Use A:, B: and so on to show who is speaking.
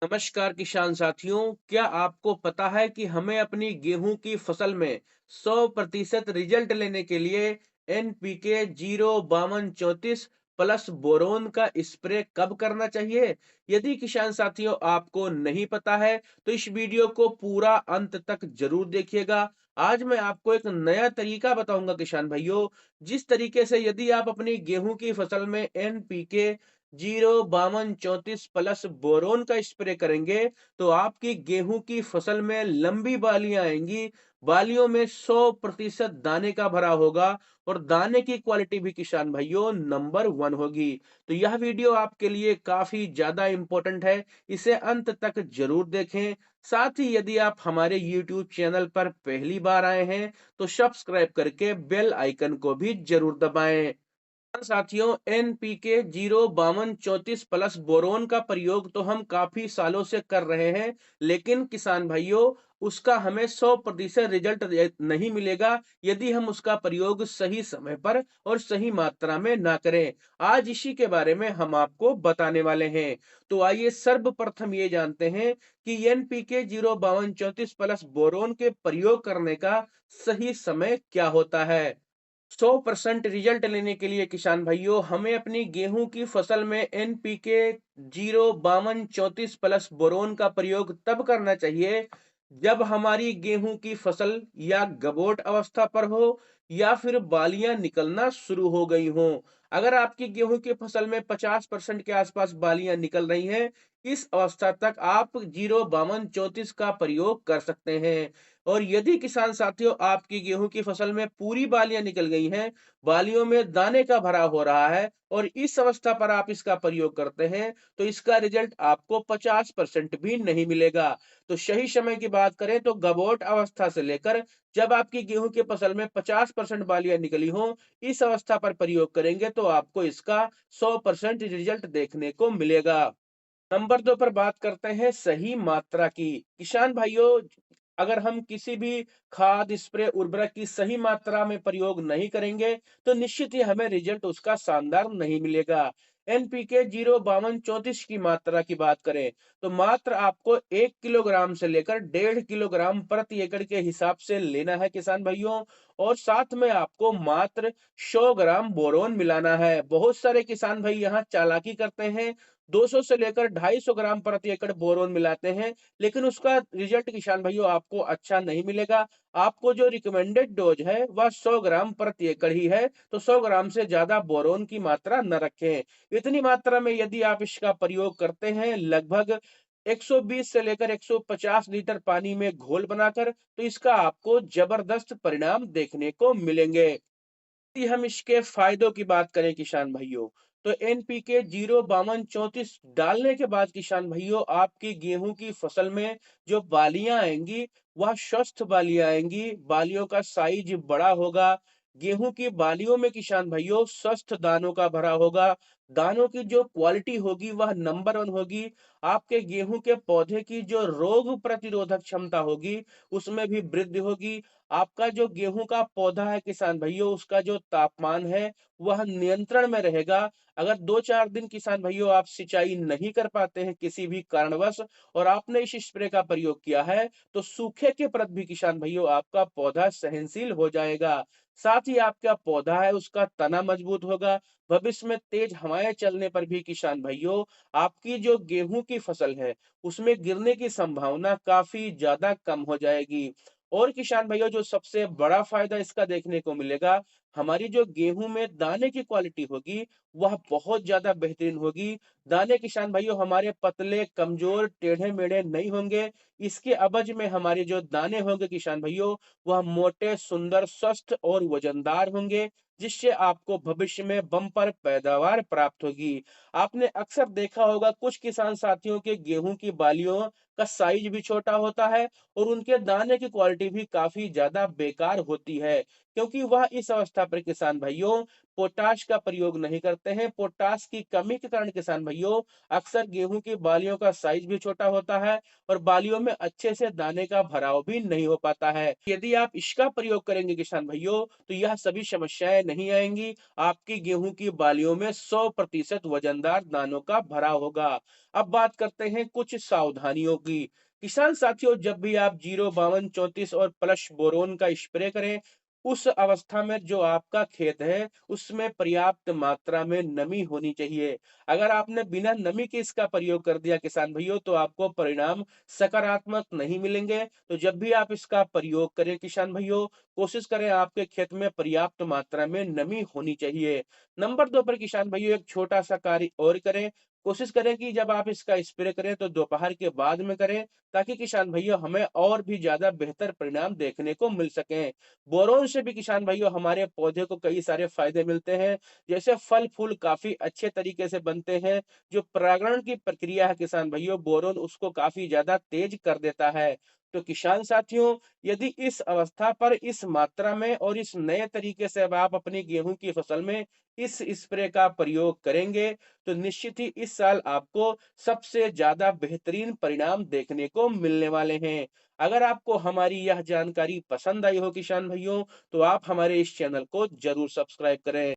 A: नमस्कार किसान साथियों, क्या आपको पता है कि हमें अपनी गेहूं की फसल में 100% रिजल्ट लेने के लिए एनपीके 05234 प्लस बोरोन का स्प्रे कब करना चाहिए? यदि किसान साथियों आपको नहीं पता है तो इस वीडियो को पूरा अंत तक जरूर देखिएगा। आज मैं आपको एक नया तरीका बताऊंगा किसान भाइयों, जिस तरीके से यदि आप अपनी गेहूं की फसल में एनपीके 05234 प्लस बोरोन का स्प्रे करेंगे तो आपकी गेहूं की फसल में लंबी बालियां आएंगी। बालियों में 100% दाने का भरा होगा और दाने की क्वालिटी भी किसान भाइयों नंबर वन होगी। तो यह वीडियो आपके लिए काफी ज्यादा इंपॉर्टेंट है, इसे अंत तक जरूर देखें। साथ ही यदि आप हमारे YouTube चैनल पर पहली बार आए हैं तो सब्सक्राइब करके बेल आइकन को भी जरूर दबाएं। साथियों, एनपीके 05234 प्लस बोरोन का प्रयोग तो हम काफी सालों से कर रहे हैं, लेकिन किसान भाइयों उसका हमें 100% रिजल्ट नहीं मिलेगा यदि हम उसका प्रयोग सही समय पर और सही मात्रा में ना करें। आज इसी के बारे में हम आपको बताने वाले हैं। तो आइए सर्वप्रथम ये जानते हैं कि एनपीके 05234 प्लस बोरोन के प्रयोग करने का सही समय क्या होता है। 100% रिजल्ट लेने के लिए किसान भाइयों हमें अपनी गेहूं की फसल में एनपीके 05234 प्लस बोरोन का प्रयोग तब करना चाहिए जब हमारी गेहूं की फसल या गबोट अवस्था पर हो या फिर बालियां निकलना शुरू हो गई हो। अगर आपकी गेहूं की फसल में 50% के आसपास बालियां निकल रही हैं, इस अवस्था तक आप 05234 का प्रयोग कर सकते हैं। और यदि किसान साथियों आपकी गेहूं की फसल में पूरी बालियां निकल गई हैं, बालियों में दाने का भरा हो रहा है और इस अवस्था पर आप इसका प्रयोग करते हैं, तो इसका रिजल्ट आपको 50% भी नहीं मिलेगा। तो सही समय की बात करें तो गबोट अवस्था से लेकर जब आपकी गेहूं की फसल में 50% बालियां निकली हो, इस अवस्था पर प्रयोग करेंगे तो आपको इसका 100% रिजल्ट देखने को मिलेगा। नंबर 2 पर बात करते हैं सही मात्रा की। किसान भाइयों, अगर हम किसी भी खाद, स्प्रे, उर्वरक की सही मात्रा में प्रयोग नहीं करेंगे, तो निश्चित ही हमें रिजल्ट उसका शानदार नहीं मिलेगा। एनपीके 05234 की मात्रा की बात करें, तो मात्र आपको 1 किलोग्राम से लेकर 1.5 किलोग्राम प्रति एकड़ के हिसाब से लेना है किसान भाइयों, और साथ में आपको मात्र 100 ग्राम बोरोन मिलाना है। बहुत सारे किसान भाई यहाँ चालाकी करते हैं, 200 से लेकर 250 ग्राम प्रति एकड़ बोरोन मिलाते हैं, लेकिन उसका रिजल्ट किसान भाइयों आपको अच्छा नहीं मिलेगा। आपको जो रिकमेंडेड डोज है वह 100 ग्राम प्रति एकड़ ही है, तो 100 ग्राम से ज्यादा बोरोन की मात्रा न रखें। इतनी मात्रा में यदि आप इसका प्रयोग करते हैं, लगभग 120 से लेकर 150 लीटर पानी में घोल बनाकर, तो इसका आपको जबरदस्त परिणाम देखने को मिलेंगे। यदि हम इसके फायदों की बात करें किसान भाइयों, तो एनपीके 05234 डालने के बाद किसान भाइयों आपकी गेहूं की फसल में जो बालियां आएंगी वह स्वस्थ बालियां आएंगी, बालियों का साइज बड़ा होगा। गेहूं की बालियों में किसान भाइयों स्वस्थ दानों का भरा होगा। दानों की जो क्वालिटी होगी वह नंबर वन होगी। आपके गेहूं के पौधे की जो रोग प्रतिरोधक क्षमता होगी उसमें भी वृद्धि होगी। आपका जो गेहूं का पौधा है किसान भाइयों, उसका जो तापमान है वह नियंत्रण में रहेगा। अगर 2-4 दिन किसान भाइयों आप सिंचाई नहीं कर पाते हैं किसी भी कारणवश और आपने इस स्प्रे का प्रयोग किया है, तो सूखे के प्रति भी किसान भाइयों आपका पौधा सहनशील हो जाएगा। साथ ही आपका पौधा है उसका तना मजबूत होगा। भविष्य में तेज हवाएं चलने पर भी किसान भाइयों आपकी जो गेहूं की फसल है उसमें गिरने की संभावना काफी ज्यादा कम हो जाएगी। और किसान भाइयों जो सबसे बड़ा फायदा इसका देखने को मिलेगा, हमारी जो गेहूं में दाने की क्वालिटी होगी वह बहुत ज्यादा बेहतरीन होगी। दाने किसान भाइयों हमारे पतले, कमजोर, टेढ़े मेढ़े नहीं होंगे। इसके अवज में हमारे जो दाने होंगे किसान भाइयों वह मोटे, सुंदर, स्वस्थ और वजनदार होंगे, जिससे आपको भविष्य में बम्पर पैदावार प्राप्त होगी। आपने अक्सर देखा होगा कुछ किसान साथियों के गेहूं की बालियों का साइज भी छोटा होता है और उनके दाने की क्वालिटी भी काफी ज्यादा बेकार होती है, क्योंकि वह इस अवस्था पर किसान भाइयों पोटाश का प्रयोग नहीं करते हैं। पोटाश की कमी के कारण किसान भाइयों अक्सर गेहूं की बालियों का साइज भी छोटा होता है और बालियों में अच्छे से दाने का भराव भी नहीं हो पाता है। यदि आप इसका प्रयोग करेंगे किसान भाइयों तो यह सभी समस्याएं नहीं आएंगी। आपकी गेहूं की बालियों में 100% वजनदार दानों का भराव होगा। अब बात करते हैं कुछ सावधानियों की। किसान साथियों, जब भी आप 05234 और प्लस बोरोन का स्प्रे करें, उस अवस्था में जो आपका खेत है उसमें पर्याप्त मात्रा में नमी होनी चाहिए। अगर आपने बिना नमी के इसका प्रयोग कर दिया किसान भाइयों तो आपको परिणाम सकारात्मक नहीं मिलेंगे। तो जब भी आप इसका प्रयोग करें किसान भाइयों, कोशिश करें आपके खेत में पर्याप्त मात्रा में नमी होनी चाहिए। नंबर 2 पर किसान भाइयों एक छोटा सा कार्य और करें। कोशिश करें कि जब आप इसका स्प्रे करें तो दोपहर के बाद में करें, ताकि किसान भाइयों हमें और भी ज्यादा बेहतर परिणाम देखने को मिल सकें। बोरोन से भी किसान भाइयों हमारे पौधे को कई सारे फायदे मिलते हैं, जैसे फल फूल काफी अच्छे तरीके से बनते हैं। जो परागण की प्रक्रिया है किसान भाइयों, बोरोन उसको काफी ज्यादा तेज कर देता है। तो किसान साथियों, यदि इस अवस्था पर इस मात्रा में और इस नए तरीके से अब आप अपनी गेहूं की फसल में इस स्प्रे का प्रयोग करेंगे तो निश्चित ही इस साल आपको सबसे ज्यादा बेहतरीन परिणाम देखने को मिलने वाले हैं। अगर आपको हमारी यह जानकारी पसंद आई हो किसान भाइयों, तो आप हमारे इस चैनल को जरूर सब्सक्राइब करें।